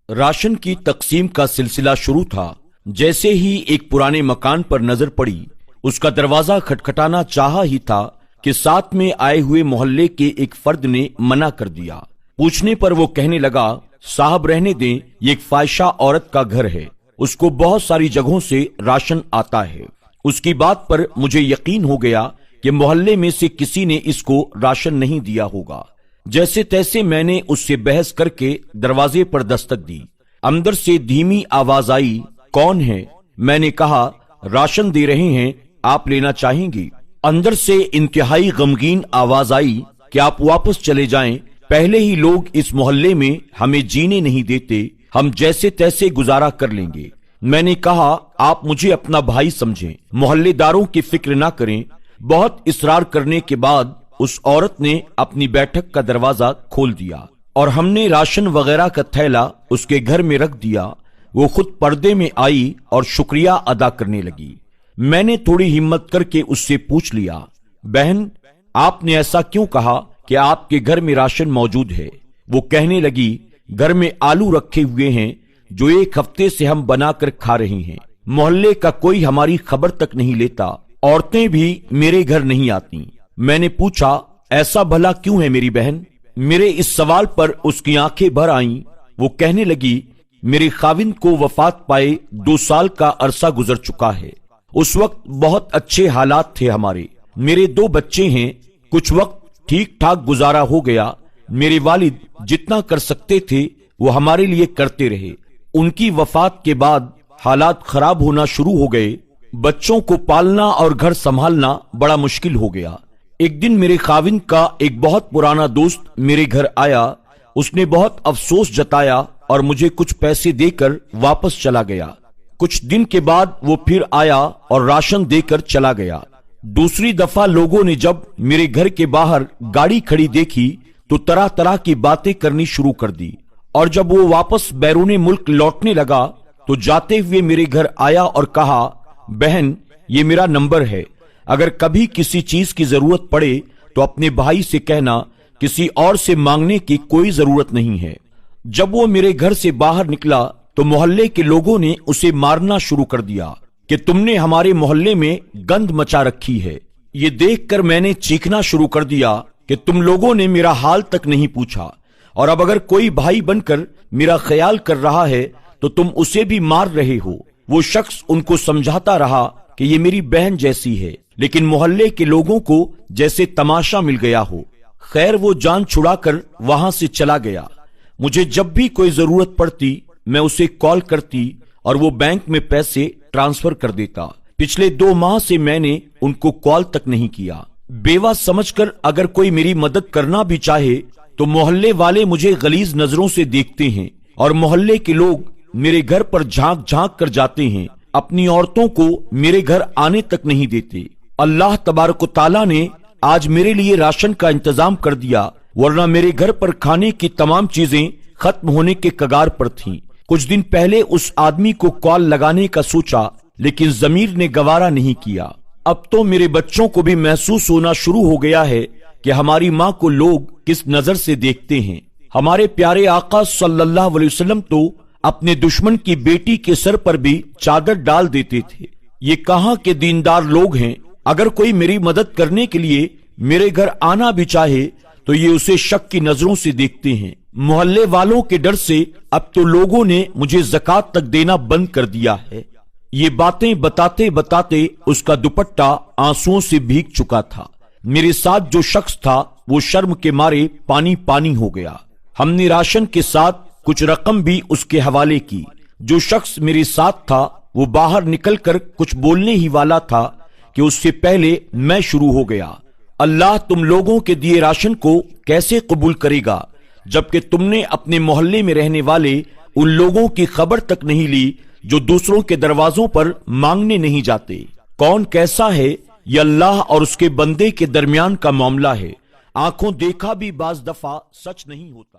Ration کی تقسیم کا سلسلہ شروع تھا۔ جیسے ہی ایک پرانے مکان پر نظر پڑی، اس کا دروازہ کھٹکھٹانا چاہا ہی تھا کہ ساتھ میں آئے ہوئے محلے کے ایک فرد نے منع کر دیا۔ پوچھنے پر وہ کہنے لگا، صاحب رہنے دیں، یہ ایک فاحشہ عورت کا گھر ہے، اس کو بہت ساری جگہوں سے راشن آتا ہے۔ اس کی بات پر مجھے یقین ہو گیا کہ محلے میں سے کسی نے اس کو راشن نہیں دیا ہوگا۔ جیسے تیسے میں نے اس سے بحث کر کے دروازے پر دستک دی۔ اندر سے دھیمی آواز آئی، کون ہے؟ میں نے کہا، راشن دے رہے ہیں، آپ لینا چاہیں گی؟ اندر سے انتہائی غمگین آواز آئی کہ آپ واپس چلے جائیں، پہلے ہی لوگ اس محلے میں ہمیں جینے نہیں دیتے، ہم جیسے تیسے گزارا کر لیں گے۔ میں نے کہا، آپ مجھے اپنا بھائی سمجھیں، محلے داروں کی فکر نہ کریں۔ بہت اصرار کرنے کے بعد اس عورت نے اپنی بیٹھک کا دروازہ کھول دیا اور ہم نے راشن وغیرہ کا تھیلا اس کے گھر میں رکھ دیا۔ وہ خود پردے میں آئی اور شکریہ ادا کرنے لگی۔ میں نے تھوڑی ہمت کر کے اس سے پوچھ لیا، بہن، آپ نے ایسا کیوں کہا کہ آپ کے گھر میں راشن موجود ہے؟ وہ کہنے لگی، گھر میں آلو رکھے ہوئے ہیں جو ایک ہفتے سے ہم بنا کر کھا رہے ہیں، محلے کا کوئی ہماری خبر تک نہیں لیتا، عورتیں بھی میرے گھر نہیں آتی۔ میں نے پوچھا، ایسا بھلا کیوں ہے میری بہن؟ میرے اس سوال پر اس کی آنکھیں بھر آئیں۔ وہ کہنے لگی، میرے خاوند کو وفات پائے 2 سال کا عرصہ گزر چکا ہے۔ اس وقت بہت اچھے حالات تھے ہمارے، میرے 2 بچے ہیں، کچھ وقت ٹھیک ٹھاک گزارا ہو گیا۔ میرے والد جتنا کر سکتے تھے وہ ہمارے لیے کرتے رہے۔ ان کی وفات کے بعد حالات خراب ہونا شروع ہو گئے، بچوں کو پالنا اور گھر سنبھالنا بڑا مشکل ہو گیا۔ ایک دن میرے خاوند کا ایک بہت پرانا دوست میرے گھر آیا، اس نے بہت افسوس جتایا اور مجھے کچھ پیسے دے کر واپس چلا گیا۔ کچھ دن کے بعد وہ پھر آیا اور راشن دے کر چلا گیا۔ دوسری دفعہ لوگوں نے جب میرے گھر کے باہر گاڑی کھڑی دیکھی تو طرح طرح کی باتیں کرنی شروع کر دی، اور جب وہ واپس بیرون ملک لوٹنے لگا تو جاتے ہوئے میرے گھر آیا اور کہا، بہن، یہ میرا نمبر ہے، اگر کبھی کسی چیز کی ضرورت پڑے تو اپنے بھائی سے کہنا، کسی اور سے مانگنے کی کوئی ضرورت نہیں ہے۔ جب وہ میرے گھر سے باہر نکلا تو محلے کے لوگوں نے اسے مارنا شروع کر دیا کہ تم نے ہمارے محلے میں گند مچا رکھی ہے۔ یہ دیکھ کر میں نے چیخنا شروع کر دیا کہ تم لوگوں نے میرا حال تک نہیں پوچھا، اور اب اگر کوئی بھائی بن کر میرا خیال کر رہا ہے تو تم اسے بھی مار رہے ہو۔ وہ شخص ان کو سمجھاتا رہا کہ یہ میری بہن جیسی ہے، لیکن محلے کے لوگوں کو جیسے تماشا مل گیا ہو۔ خیر، وہ جان چھڑا کر وہاں سے چلا گیا۔ مجھے جب بھی کوئی ضرورت پڑتی میں اسے کال کرتی اور وہ بینک میں پیسے ٹرانسفر کر دیتا۔ پچھلے 2 ماہ سے میں نے ان کو کال تک نہیں کیا۔ بیوہ سمجھ کر اگر کوئی میری مدد کرنا بھی چاہے تو محلے والے مجھے غلیظ نظروں سے دیکھتے ہیں، اور محلے کے لوگ میرے گھر پر جھانک جھانک کر جاتے ہیں، اپنی عورتوں کو میرے گھر آنے تک نہیں دیتے۔ اللہ تبارک و تعالیٰ نے آج میرے لیے راشن کا انتظام کر دیا، ورنہ میرے گھر پر کھانے کی تمام چیزیں ختم ہونے کے کگار پر تھیں۔ کچھ دن پہلے اس آدمی کو کال لگانے کا سوچا، لیکن ضمیر نے گوارا نہیں کیا۔ اب تو میرے بچوں کو بھی محسوس ہونا شروع ہو گیا ہے کہ ہماری ماں کو لوگ کس نظر سے دیکھتے ہیں۔ ہمارے پیارے آقا صلی اللہ علیہ وسلم تو اپنے دشمن کی بیٹی کے سر پر بھی چادر ڈال دیتے تھے۔ یہ کہاں کے دیندار لوگ ہیں؟ اگر کوئی میری مدد کرنے کے لیے میرے گھر آنا بھی چاہے تو یہ اسے شک کی نظروں سے دیکھتے ہیں۔ محلے والوں کے ڈر سے اب تو لوگوں نے مجھے زکوٰۃ تک دینا بند کر دیا ہے۔ یہ باتیں بتاتے بتاتے اس کا دوپٹہ آنسوؤں سے بھیگ چکا تھا۔ میرے ساتھ جو شخص تھا وہ شرم کے مارے پانی پانی ہو گیا۔ ہم نے راشن کے ساتھ کچھ رقم بھی اس کے حوالے کی۔ جو شخص میرے ساتھ تھا وہ باہر نکل کر کچھ بولنے ہی والا تھا کہ اس سے پہلے میں شروع ہو گیا، اللہ تم لوگوں کے دیے راشن کو کیسے قبول کرے گا، جبکہ تم نے اپنے محلے میں رہنے والے ان لوگوں کی خبر تک نہیں لی جو دوسروں کے دروازوں پر مانگنے نہیں جاتے۔ کون کیسا ہے؟ یہ اللہ اور اس کے بندے کے درمیان کا معاملہ ہے۔ آنکھوں دیکھا بھی بعض دفعہ سچ نہیں ہوتا۔